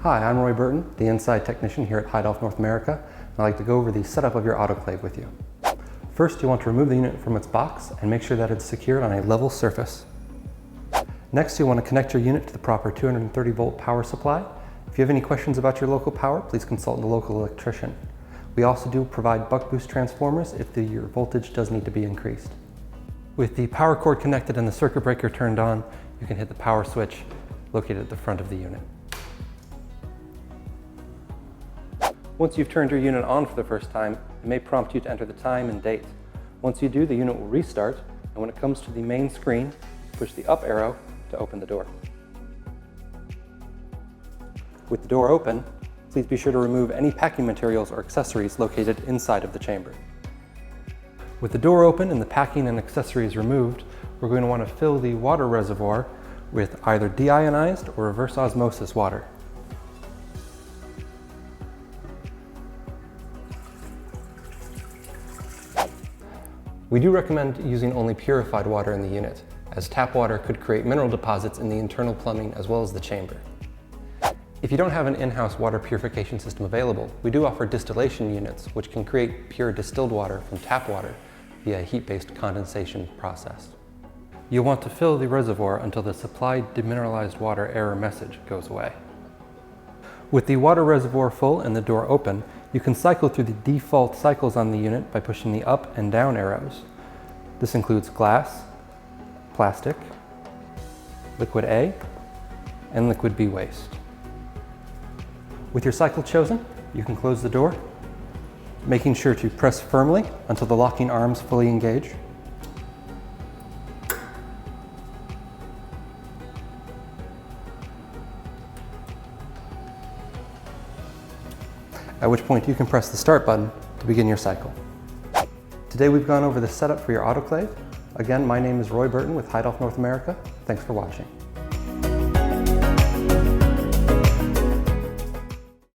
Hi, I'm Roy Burton, the inside technician here at Heidolph North America, and I'd like to go over the setup of your autoclave with you. First, you want to remove the unit from its box and make sure that it's secured on a level surface. Next, you want to connect your unit to the proper 230 volt power supply. If you have any questions about your local power, please consult the local electrician. We also do provide buck boost transformers if your voltage does need to be increased. With the power cord connected and the circuit breaker turned on, you can hit the power switch located at the front of the unit. Once you've turned your unit on for the first time, it may prompt you to enter the time and date. Once you do, the unit will restart, and when it comes to the main screen, push the up arrow to open the door. With the door open, please be sure to remove any packing materials or accessories located inside of the chamber. With the door open and the packing and accessories removed, we're going to want to fill the water reservoir with either deionized or reverse osmosis water. We do recommend using only purified water in the unit, as tap water could create mineral deposits in the internal plumbing as well as the chamber. If you don't have an in-house water purification system available, we do offer distillation units, which can create pure distilled water from tap water via a heat-based condensation process. You'll want to fill the reservoir until the supplied demineralized water error message goes away. With the water reservoir full and the door open, you can cycle through the default cycles on the unit by pushing the up and down arrows. This includes glass, plastic, liquid A, and liquid B waste. With your cycle chosen, you can close the door, making sure to press firmly until the locking arms fully engage. At which point you can press the start button to begin your cycle. Today we've gone over the setup for your autoclave. Again, my name is Roy Burton with Heidolph North America. Thanks for watching.